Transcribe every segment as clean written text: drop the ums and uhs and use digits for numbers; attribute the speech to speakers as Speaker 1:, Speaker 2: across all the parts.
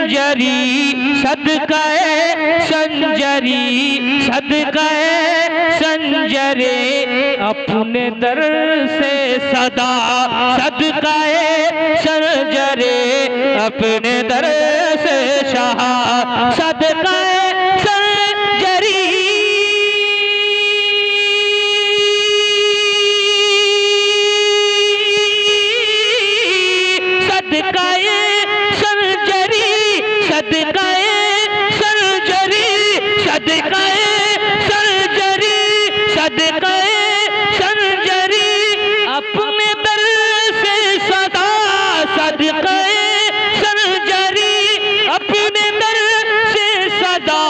Speaker 1: संजरी सदकाए संजरी सदकाए संजरे अपने दर से सदा सदकाए संजरे अपने दर से शाह सदकाए संजरी सदकाए संजरी सदकाए संजरी सदकाए संजरी सदकाए संजरी अपने दर से सदा सदकाए संजरी अपने दर से सदा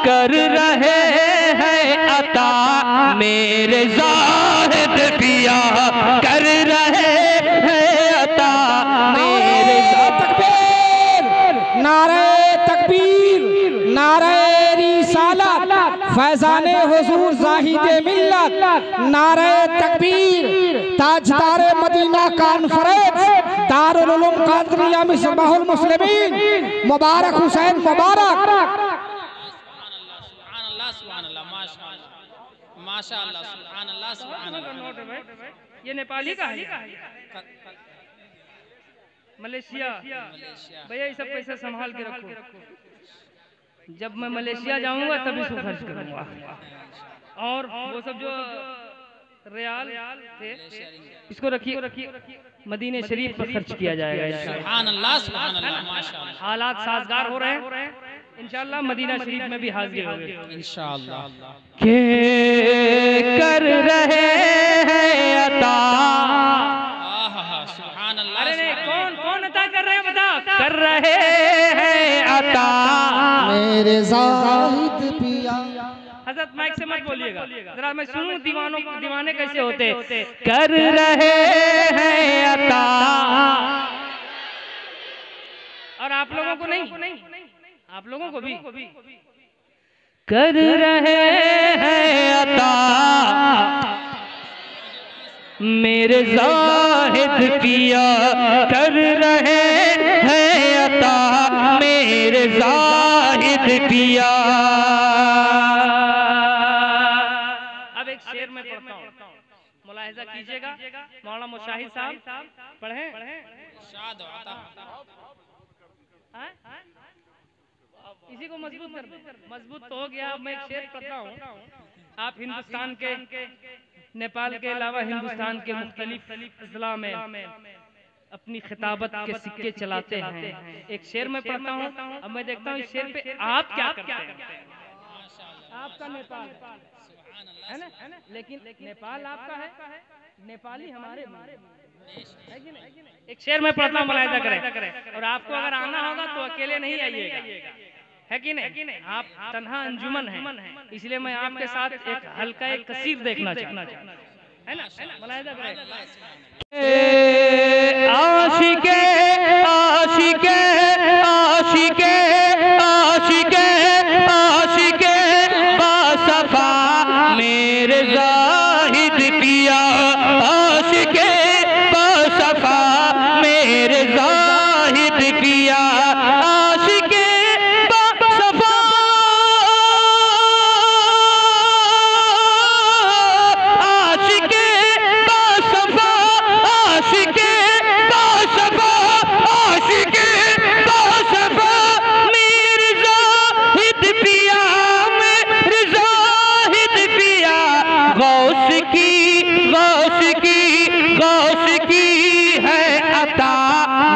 Speaker 1: कर रहे हैं अता मेरे ज़ाहिद पिया कर रहे हैं अता मेरे
Speaker 2: तकबीर नारे तकबीर नारे रिसालत फैज़ाने हुजूर ज़ाहिदे मिल्लत नारे तकबीर ताजदारे मदीना कॉन्फ्रेंस दारुल उलूम कादरिया मिसबाहुल मुस्लिमीन मुबारक हुसैन मुबारक।
Speaker 3: माशाअल्लाह सुभान अल्लाह सुभान अल्लाह।
Speaker 4: ये नेपाली का है, मलेशिया भैया ये सब पैसा संभाल के रखो, जब मैं मलेशिया जाऊंगा तभी इसको खर्च करूंगा। और वो सब जो रियाल थे इसको रखिए मदीने शरीफ पर खर्च किया जाएगा
Speaker 3: सुभान अल्लाह सुभान अल्लाह माशाअल्लाह।
Speaker 4: हालात साजगार हो रहे हैं इंशाअल्लाह मदीना शरीफ में भी हाजिरी होगी
Speaker 3: इंशाअल्लाह।
Speaker 1: के कर रहे हैं अता
Speaker 3: सुभान अल्लाह।
Speaker 4: अरे नहीं कौन अता कर रहे हैं बता
Speaker 1: कर रहे हैं अता
Speaker 2: मेरे ज़ाहिद पिया।
Speaker 4: हजरत माइक से मत बोलिएगा जरा मैं सुनूं दीवाने कैसे होते।
Speaker 1: कर रहे हैं अता
Speaker 4: और आप लोगों को नहीं आप लोगों को भी
Speaker 1: कर रहे हैं अता मेरे ज़ाहिद पिया कर रहे हैं अता मेरे ज़ाहिद पिया।
Speaker 4: अब एक शेर में पढ़ता हूँ मुलाहिजा कीजिएगा। मौलाना मुशाहिद साहब पढ़ें। इसी को मजबूत कर दे। मजबूत तो हो गया। अब मैं एक शेर पढ़ता हूँ। आप हिंदुस्तान के नेपाल के अलावा हिंदुस्तान के मुख्तलिफ अजला में अपनी खिताबत के सिक्के चलाते हैं। एक शेर में पढ़ता हूँ। अब मैं देखता हूँ इस शेर पे आप क्या करते हैं। आपका नेपाल है ना, लेकिन नेपाल आपका है, नेपाली हमारे है कि नहीं। एक शेर में पढ़ता हूँ मुलाहिजा करें। और आपको अगर आना होगा तो अकेले नहीं आइएगा है कि नहीं। आप तन्हा अंजुमन है इसलिए मैं आपके साथ एक हल्का एक कसीर देखना चाहता हूं है ना। मुलाहिजा करें।
Speaker 1: आशिके आशिके आशिके आशिके आशिके बासफा मेरे ज़ाहिद पिया आशिके बासफा मेरे ज़ाहिद पिया आशिके बासफा आशिके बासफा आशिके बासफा आशिके बासफा मेरे ज़ाहिद पिया मेरे ज़ाहिद पिया गौस की है अता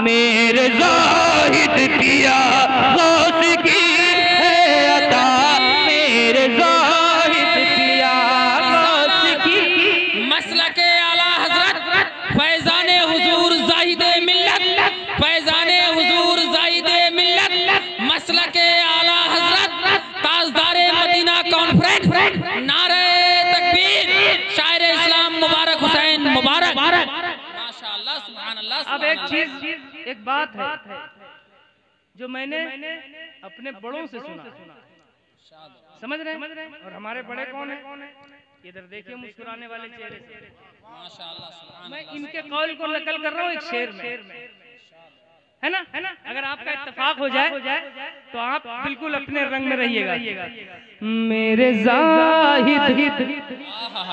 Speaker 1: मेरे ज़ाहिद पिया गौस की है अता मेरे ज़ाहिद पिया गौस की।
Speaker 3: मसलके आला हजरत फैज़ाने हुजूर ज़ाहिदे मिल्लत फैज़ाने हुजूर ज़ाहिदे मिल्लत मसलके आला हजरत ताजदारे मदीना कॉन्फ्रेंस नारे तकबीर शायर इस्लाम मुबारक हुसैन मुबारक। माशाअल्लाह सुभान अल्लाह।
Speaker 4: अब एक चीज एक बात है जो मैंने अपने बड़ों से सुना, समझ रहे हैं। और हमारे बड़े कौन है? इधर देखिए मुस्कुराने वाले चेहरे।
Speaker 3: माशाअल्लाह
Speaker 4: मैं इनके कौल को नकल कर रहा हूँ एक शेर में, है ना। अगर आपका इत्तेफाक इत्तेफाक हो जाए तो आप बिल्कुल अपने रंग में रहिएगा। मेरे जाहिद,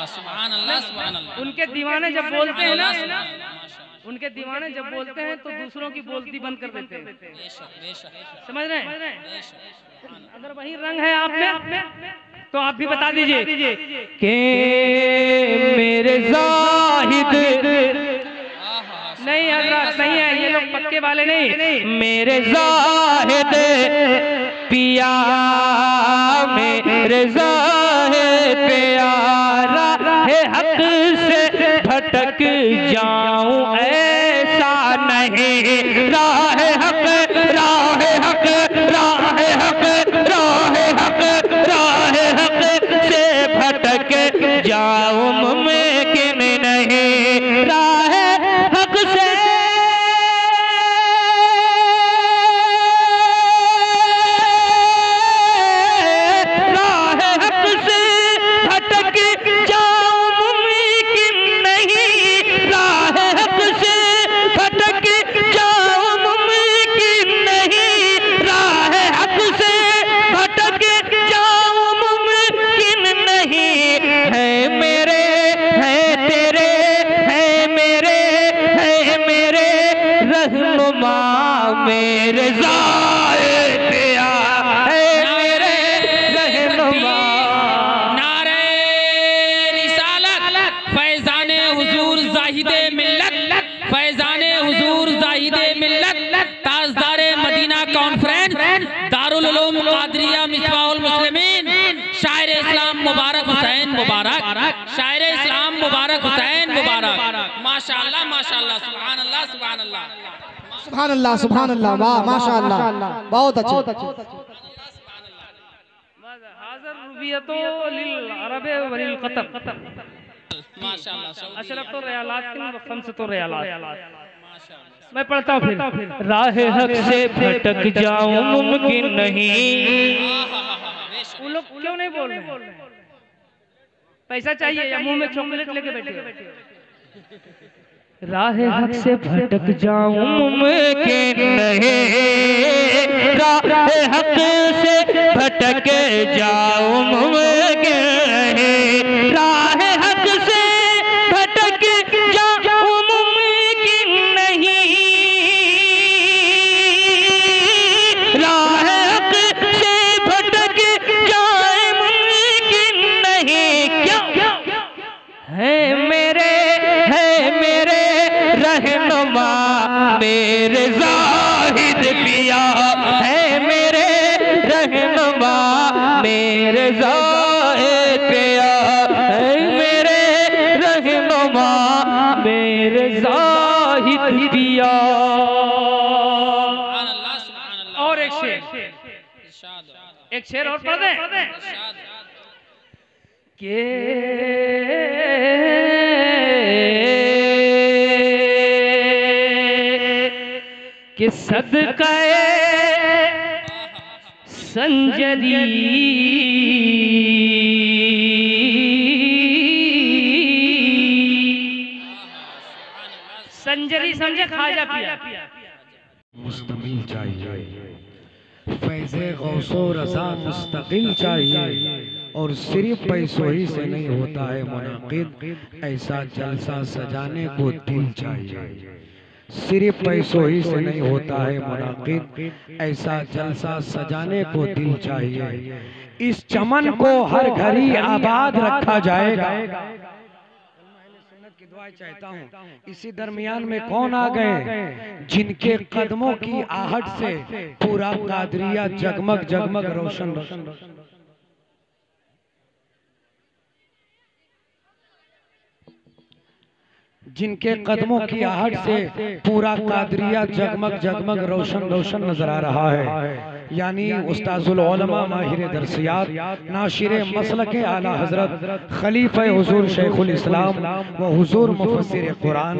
Speaker 3: सुभान अल्लाह, सुभान अल्लाह।
Speaker 4: उनके दीवाने जब बोलते हैं ना, उनके दीवाने जब बोलते हैं तो दूसरों की बोलती बंद कर देते हैं। समझ रहे हैं? अगर वही रंग है आप में तो आप भी बता दीजिए
Speaker 1: कि मेरे जाहिद,
Speaker 4: नहीं हजरत नहीं है, ये लोग पक्के वाले नहीं।
Speaker 1: मेरे जाहिद पिया, मेरे जाहिद प्यारा है, हक से भटक जाऊं ऐसा नहीं। राह हक, राह हक, राह हक, राह हक, राह हक से भटक जाऊं मुमकिन नहीं। राह हक से मेरे जाहिद पिया है, मेरे रहनुमा।
Speaker 3: नारे रिसालत, फैजाने हुजूर जाहिदे मिल्लत, फैजाने हुजूर जाहिदे मिल्लत, ताजदारे मदीना कॉन्फ्रेंस, दारुल उलूम कादरिया मिसबाहुल मुस्लिमीन, शायर इस्लाम मुबारक हुसैन मुबारक, शायर इस्लाम मुबारक हुसैन मुबारक। माशाअल्लाह, माशाअल्लाह, सुभान अल्लाह, सुभान अल्लाह,
Speaker 2: सुभान अल्लाह, सुभान अल्लाह, वाह माशाअल्लाह, बहुत अच्छे।
Speaker 4: हाज़िर रुबियतो लिल अरब व लिल क़तर,
Speaker 3: माशाअल्लाह।
Speaker 4: अशरफ तो रियालात व खम्स तो रियालात। मैं पढ़ता हूँ फिर।
Speaker 1: राह हक से भटक जाऊं मुमकिन नहीं।
Speaker 4: वो लोग क्यों नहीं बोल रहे? पैसा चाहिए या मुंह में चॉकलेट लेके बैठे?
Speaker 1: राह हक से भटक जाऊं मुमकिन नहीं। राह हक से भटक जाऊं मुमकिन नहीं। राह हक से भटक जाऊं मुमकिन नहीं। राह हक से भटक जाए मुमकिन नहीं। क्या है मेरे रहनुमा, मेरे जाहिद पिया है, मेरे रहनुमा, मेरे जाहिद पिया है, मेरे रहनुमा, मेरे जाहिद पिया।
Speaker 4: और एक शेर, एक शेर और पढ़ दें
Speaker 1: कि सदक़े संजरी
Speaker 4: संजरी समझे खाजा पिया।
Speaker 5: मुस्तमिल चाहिए, फैज़े गौसो रज़ा मुस्तकिल चाहिए, और सिर्फ पैसों ही से नहीं होता है मुनाकिद, ऐसा जलसा सजाने को दिल चाहिए। सिर्फ पैसों ही से नहीं होता है मुनाकिद, ऐसा जलसा सजाने को दिल चाहिए। इस चमन को हर घड़ी आबाद रखा जाएगा। की दुआ चाहता हूँ। इसी दरमियान में कौन आ गए जिनके कदमों की आहट से पूरा कादरिया जगमग जगमग रोशन रोशन। जिनके कदमों की आहट से पूरा कादरिया जगमग जगमग रोशन रोशन नजर आ रहा है, यानी उस्ताजुल उलमा माहिर दरसियात नाशिर मसलक आला हजरत खलीफा हुजूर शेखुल इस्लाम व हुजूर मुफस्सिर कुरान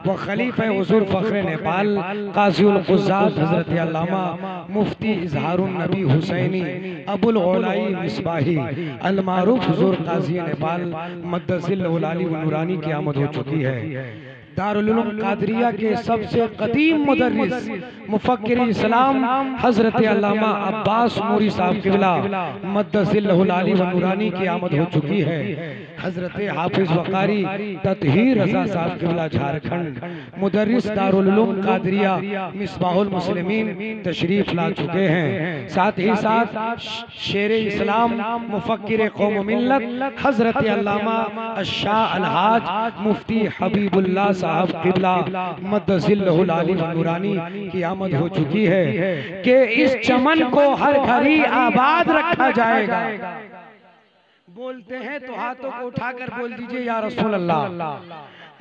Speaker 5: व खलीफा हुजूर फखरे नेपाल काज़ीउल क़ुज़्ज़ात हजरत अल्लामा मुफ्ती इजहारुन नबी हुसैनी अबुल उलाई मिसबाही अल मारूफ हुजूर काज़ी नेपाल मद्दसिल उलाली व नूरानी की आमद हो चुकी है। दारुल उलूम कादरिया के सबसे कदीम मुदर्रिस मुफक्किर इस्लाम हजरत अल्लामा अब्बास नूरी साहब किबला मद्दसिल्लहुल आली व नूरानी की आमद हो चुकी है। हजरत हाफिज वकारी ततहीर रजा साहब किबला झारखंड मुदर्रिस दारुल उलूम कादरिया मिसबाहुल मुस्लिमीन तशरीफ ला चुके हैं। साथ ही साथ शेर इस्लाम मुफक्किर कौम मिल्लत हजरत अल्लामा अशाह अलहाज मुफ्ती हबीबुल्लाह साहब किबला मद्दसिल्लहुल आली व नूरानी की आमद हो चुकी है कि इस चमन को हर घड़ी आबाद रखा जाएगा। बोलते हैं तो हाथों को उठाकर बोल दीजिए या रसूल अल्लाह।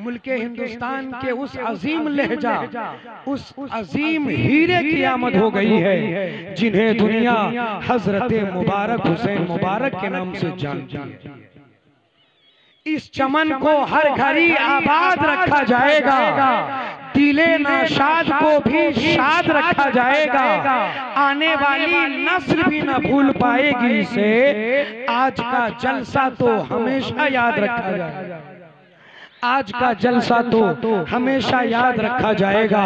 Speaker 5: मुल्के हिंदुस्तान के उस अजीम लहजा, उस अजीम हीरे की आमद हो गई है जिन्हें दुनिया हजरत मुबारक हुसैन मुबारक के नाम से जानती है। इस चमन को हर घड़ी आबाद रखा जाएगा, दिले नाशाद को भी शाद रखा जाएगा। आने वाली नस्ल भी न भूल पाएगी इसे। आज का जलसा तो हमेशा याद रखा जाएगा, आज का जलसा तो हमेशा याद रखा जाएगा।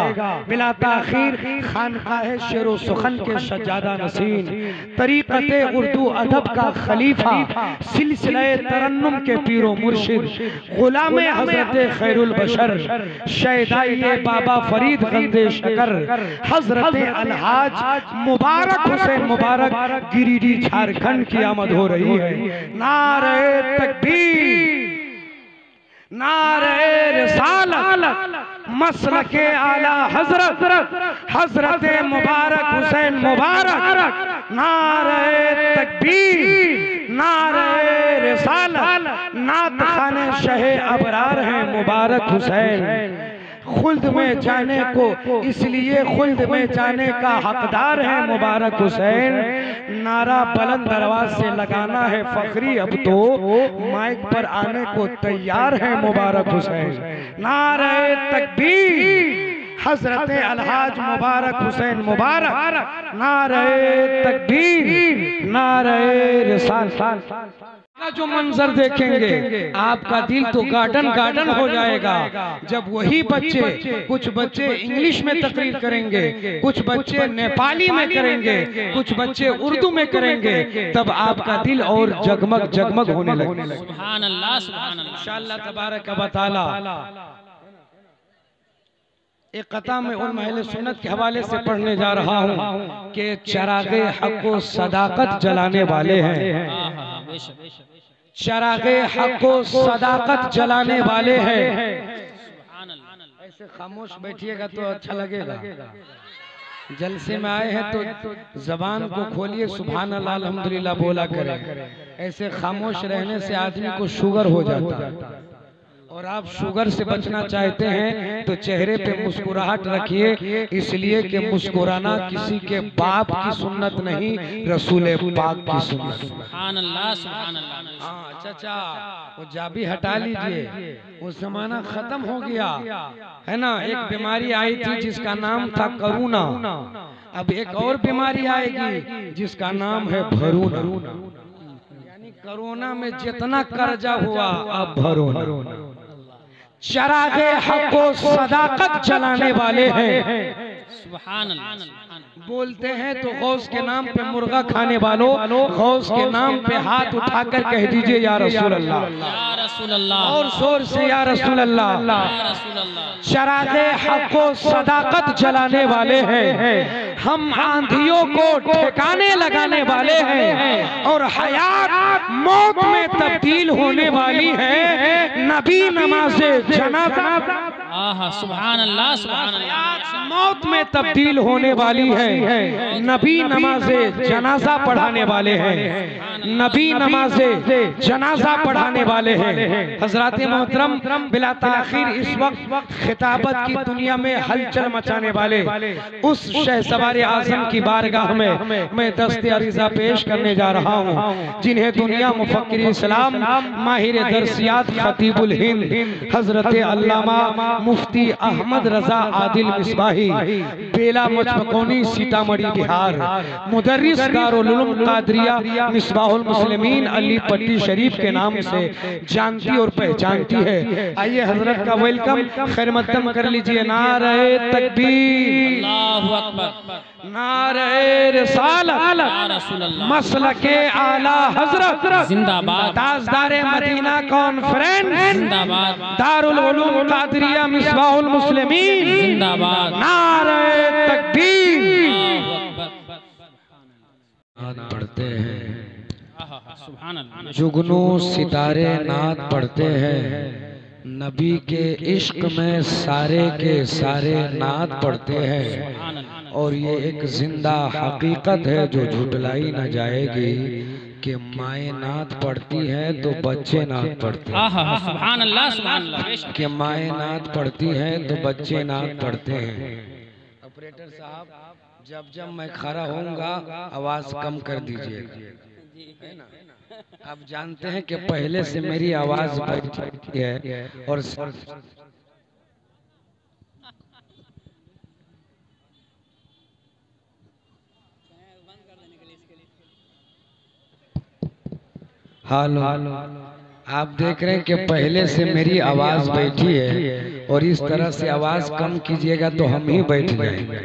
Speaker 5: बिला ताखीर खानकाह शेरो सुखन के सज्जादा नसीन, तरीक़ते उर्दू अदब का खलीफा, सिलसिले तरन्नुम के पीरो मुर्शिद, गुलामे हजरत खैरुल बशर, शहदाए बाबा फरीद गंदे शकर, हजरत अलहाज मुबारक हुसैन मुबारक गिरिडीह झारखंड की आमद हो रही है। नारे तकबीर, नारे रिसालत, मसलके आला हजरत हजरत मुबारक हुसैन मुबारक। नारे तकबीर, नारे रिसालत, नात खाने शहे अबरार हैं मुबारक हुसैन। खुल्द में जाने को इसलिए खुल्द में जाने का हकदार है मुबारक हुसैन। नारा बुलंद दरवाज से लगाना है फखरी, अब तो माइक पर आने को तैयार है मुबारक हुसैन। नारे तकबीर, हजरत अलहाज मुबारक हुसैन मुबारक। नारे तकबीर, नारे रिसालत का जो मंजर देखेंगे आपका दिल तो गार्डन गार्डन हो जाएगा। जब वही बच्चे, कुछ बच्चे इंग्लिश में तकरीर करेंगे, कुछ बच्चे नेपाली में करेंगे, कुछ बच्चे उर्दू में करेंगे, तब आपका दिल और जगमग जगमग होने लगेगा।
Speaker 3: सुभान अल्लाह, सुभान अल्लाह।
Speaker 5: इंशाअल्लाह तबारक व तआला एक कता में उन महल सुन्नत के हवाले से पढ़ने जा रहा हूँ कि चरागे हक को सदाकत जलाने वाले हैं, चरागे हक को सदाकत जलाने वाले हैं। ऐसे खामोश बैठिएगा तो अच्छा लगेगा। जलसे में आए हैं तो जबान को खोलिए, सुभान अल्लाह अल्हम्दुलिल्लाह बोला करें। ऐसे खामोश रहने से आदमी को शुगर हो जाता है, और आप शुगर से बचना चाहते हैं तो चेहरे पे मुस्कुराहट रखिए, इसलिए कि मुस्कुराना किसी के बाप की सुन्नत नहीं, रसूल पाक की सुन्नत।
Speaker 3: सुभान अल्लाह, सुभान अल्लाह।
Speaker 5: हाँ चाचा, वो जाबी हटा लीजिए, वो जमाना खत्म हो गया है ना। एक बीमारी आई थी जिसका नाम था करोना, अब एक और बीमारी आएगी जिसका नाम है भरूना। यानी कोरोना में जितना कर्जा हुआ अब भरूना। चरागे हक को सदाकत जलाने वाले हैं।
Speaker 3: सुभान अल्लाह।
Speaker 5: बोलते हैं तो गौस के नाम पे मुर्गा खाने वालों, गौस के नाम पे हाथ उठाकर कह दीजिए या रसूल अल्लाह,
Speaker 3: या रसूल अल्लाह,
Speaker 5: और जोर से या रसूल अल्लाह।
Speaker 3: या रसूल अल्लाह।
Speaker 5: चरागे हक को सदाकत जलाने वाले हैं, हम आंधियों को ठिकाने लगाने वाले हैं, और हयात मौत में तब्दील होने वाली है। नबी नमाज़े जनाजा,
Speaker 3: आहा, सुभान अल्लाह, सुभान अल्लाह।
Speaker 5: मौत में तब्दील होने वाली है। नबी नमाज़े जनाजा पढ़ाने वाले हैं, नबी नमाज़े जनाजा पढ़ाने वाले हैं। हज़रात मोहतरम बिला ताखीर इस वक्त खिताबत की दुनिया में हलचल मचाने वाले उस शहसवार आज़म की बारगाह में मैं दस्ते अरीज़ा पेश करने जा रहा हूँ, जिन्हें दुनिया मुफक्किर इस्लाम माहिर दरसियात खतीबुल हिंद हज़रत अल्लामा मुफ्ती अहमद रजा आदिल मिसबाही, बेला मचपकोनी, सीतामढ़ी, बिहार, मुदर्रिस दारुल उलूम कादरिया मिसबाहुल मिसबाहुल मुस्लिमीन अली पट्टी शरीफ के नाम से जानती और पहचानती है। आइए हजरत का वेलकम खैर मकदम कर लीजिए। नारे तकबीर,
Speaker 3: अल्लाहु अकबर,
Speaker 5: नारे रिसालत, मसलके आला हजरत
Speaker 3: जिंदाबाद,
Speaker 5: ताजदारे मदीना कॉन्फ्रेंस
Speaker 3: जिंदाबाद,
Speaker 5: दारुल उलूम कादरिया मिसबाहुल मुस्लिमीन
Speaker 3: जिंदाबाद,
Speaker 5: नारे तकबीर।
Speaker 3: अल्लाहु
Speaker 5: पढ़ते हैं
Speaker 3: सुभान अल्लाह,
Speaker 5: जुगनू सितारे नात पढ़ते हैं, नबी के इश्क में सारे के सारे नात पढ़ते हैं। और ये एक जिंदा हकीकत है जो झुटलाई न जाएगी कि माए नात पढ़ती है तो बच्चे नात पढ़ते हैं।
Speaker 3: सुभान अल्लाह, सुभान अल्लाह,
Speaker 5: कि माए नात पढ़ती हैं तो बच्चे नात पढ़ते हैं। ऑपरेटर साहब, जब मैं खड़ा होऊंगा आवाज कम कर दीजिएगा, है ना। आप जानते हैं कि पहले से मेरी आवाज बैठी है और हेलो, आप देख रहे हैं कि पहले से मेरी आवाज बैठी है और इस तरह से आवाज कम कीजिएगा तो हम ही बैठ जाएंगे।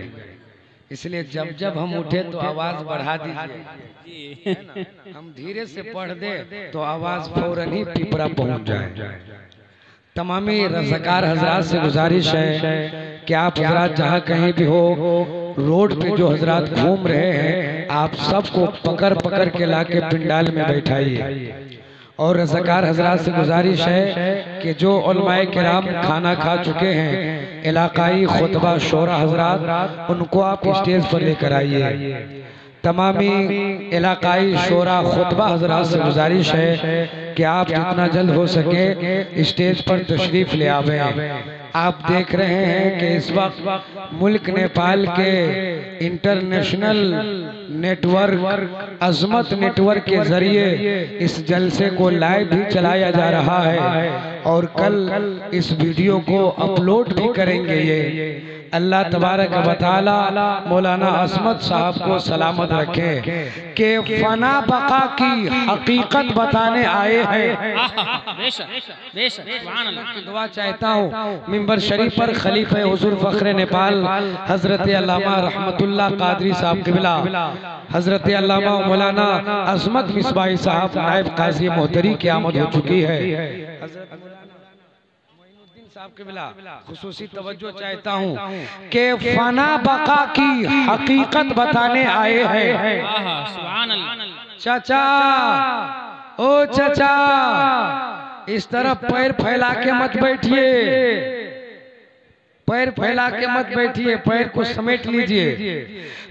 Speaker 5: इसलिए जब जब हम उठे तो आवाज बढ़ा दीजिए, है ना। हम धीरे से पढ़ दे तो आवाज फौरन ही पिपरा पहुंच जाए। तमामी रज़ाकार हजरात से गुजारिश है कि आप हजरात जहाँ कहीं भी हो, रोड पे जो हजरात घूम रहे हैं, आप सबको पकड़ पकड़ के लाके पिंडाल में बैठाइए। और रज़ाकार हजरात से गुजारिश है कि जो उलमाए किराम खाना खा चुके हैं, इलाकाई खुतबा शोरा हजरात, उनको आप स्टेज पर लेकर आइए। तमामी इलाकाई शोरा खुतबा हजरात से गुजारिश है कि आप जितना जल्द हो सके स्टेज पर तशरीफ ले आवें। आप देख रहे हैं कि इस वक्त मुल्क नेपाल के इंटरनेशनल नेटवर्क अजमत नेटवर्क के जरिए इस जलसे को लाइव भी चलाया जा रहा है और कल इस वीडियो को अपलोड भी करेंगे। ये अल्लाह तबारक व तआला मौलाना असमत साहब को सलामत रखे कि फना बका की हकीकत बताने आए हैं। दुआ चाहता हूँ मिंबर शरीफ पर खलीफे हुजूर फखरे नेपाल हजरत अल्लामा रहमतुल्लाह कादरी साहब क़िबला, हजरत अल्लामा मौलाना असमत मिसबाही साहब नायब काजी मोहतरी की आमद हो चुकी है। साहब क़िबला खुसूसी तवज्जो चाहता हूँ कि फना बका की हकीकत बताने आए हैं। चाचा, ओ चाचा, इस तरफ पैर फैला के मत बैठिए, पैर फैला के मत बैठिए, पैर को समेट लीजिए।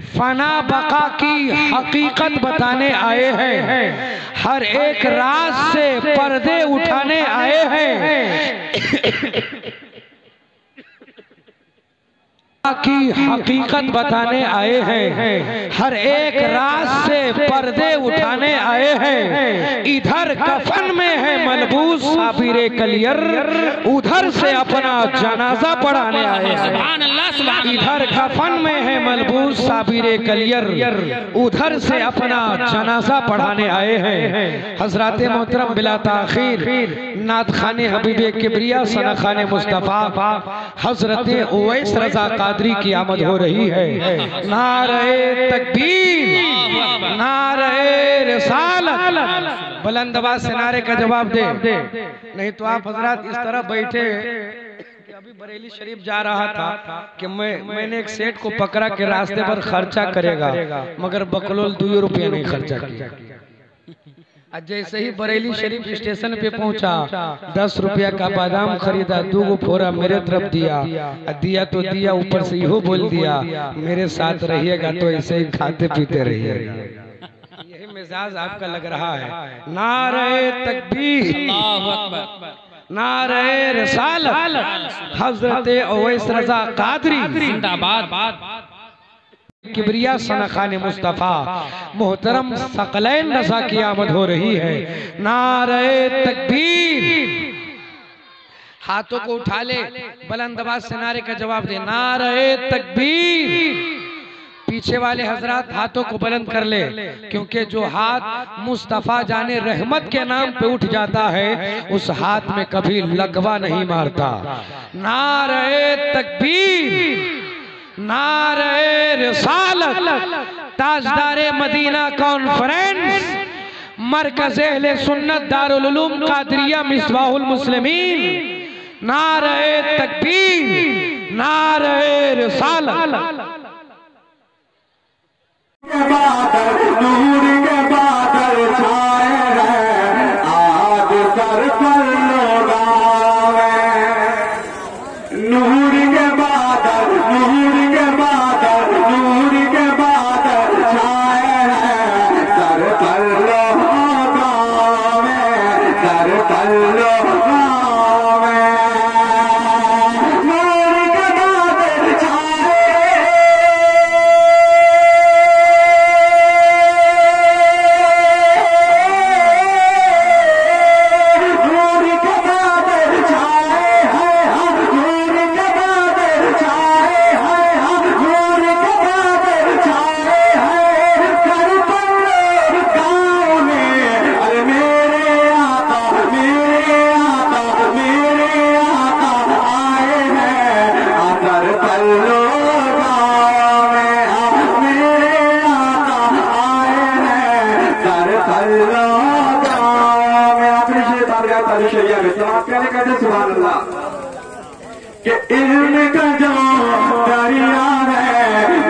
Speaker 5: फना बका की हकीकत बताने आए हैं, हर एक राज से पर्दे उठाने आए हैं। की हकीकत बताने आए हैं, हर एक राज से पर्दे उठाने आए हैं। इधर कफन में है मलबूस साबिरे कलियर, उधर से अपना जनाजा पढ़ाने आए हैं। इधर कफन में है मलबूस साबिरे कलियर, उधर से अपना जनाजा पढ़ाने आए हैं। हजरात मोहतरम बिला ताखीर नात खाने हबीबे किबरिया सना खाने मुस्तफा हजरत उवैस रजा कादरी की आमद हो रही है। नारे तकबीर, नारे रिसालत, बुलंद आवाज से नारे का जवाब दे। नहीं तो आप हजरात इस तरह बैठे कि अभी बरेली शरीफ जा रहा था कि मैंने एक सेठ को पकड़ा के रास्ते पर खर्चा करेगा, मगर बकलोल 2 रुपया नहीं खर्चा किया। जैसे ही बरेली शरीफ स्टेशन पे पहुंचा, 10 रुपया का बादाम खरीदा, 2 फोरा मेरे तरफ दिया तो दिया, ऊपर से इहो बोल दिया मेरे साथ रहिएगा तो ऐसे ही खाते पीते रहिएगा। यही मिजाज आपका लग रहा है। नारे तकबीर, अल्लाहु अकबर, नारे रिसालत, हजरत उवैस रजा कादरी जिंदाबाद, किबरिया सना खाने मुस्तफा मोहतरम सकलैन रजा की आमद हो रही है। नारे तकबीर, हाथों को उठा ले, बुलंद आवाज से नारे का जवाब दे। नारे तकबीर, पीछे वाले हजरात हाथों को बुलंद कर ले, क्योंकि जो हाथ मुस्तफा जाने रहमत के नाम पे उठ जाता है उस हाथ में कभी लगवा नहीं मारता। नारे तकबीर, नारे रिसालत, ताजदारे मदीना कॉन्फ्रेंस, मरकज़ अहले सुन्नत दारुल उलूम कादरिया मिसबाहुल मुस्लिमीन, नारे तकबीर, नारे रिसालत।
Speaker 6: नूर के बादल छाए हैं, आज सर पर लगावे। नूर के बादल, नूर के बादल, नूर के बादल छाए हैं, सर पर लगावे, सर पर लगावे। नूर के बादल छाए कि इल्म का जो दरिया है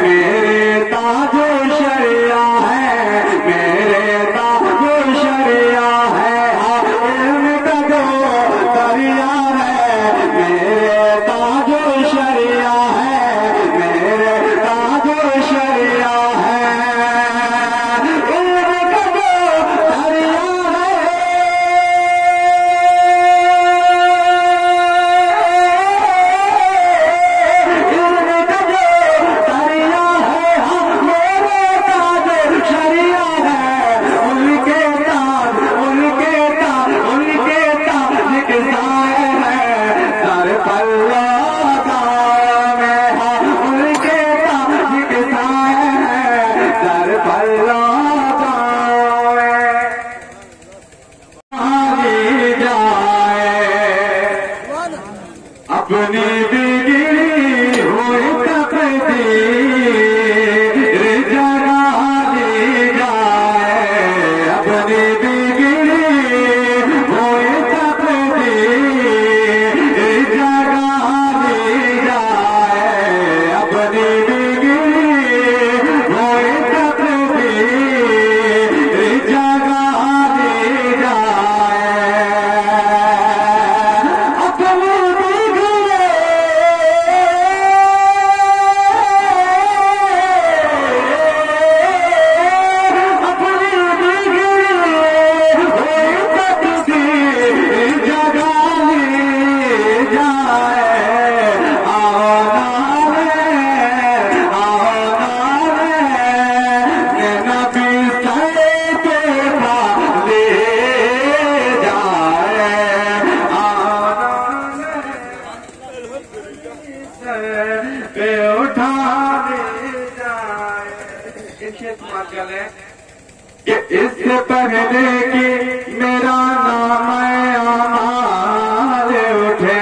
Speaker 6: मेरे ताजो शरिया है, मेरे ताजो शरिया है। इल्म का जो दरिया है मेरे ताजो शरिया है, मेरे ताजो शरिया है। इल्म का जो दरिया अपनी बिगड़ी हुई तकदीर जगा दी जाए, अपनी बिगड़ी हुई तकदीर जगा दी जाए, अपनी बिगड़ी हुई तकदीर जगा दी जाए। इससे पहले कि मेरा नाम आमाल उठे,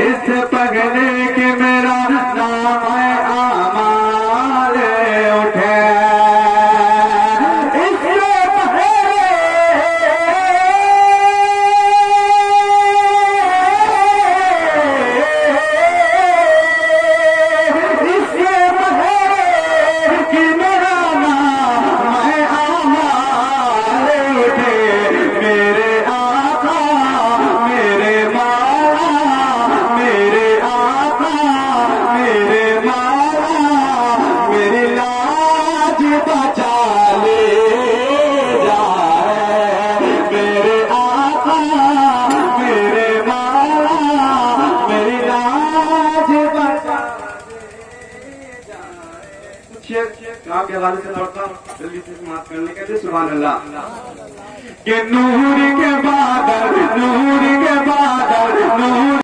Speaker 6: इससे पहले कि मेरा नाम आमाल उठे, इससे पहले कि मेरा आप के हवाले से पढ़ता हूँ जल्दी से समाप्त करने के लिए। सुभान अल्लाह। कि नूर के बादल, नूर के बादल, नूर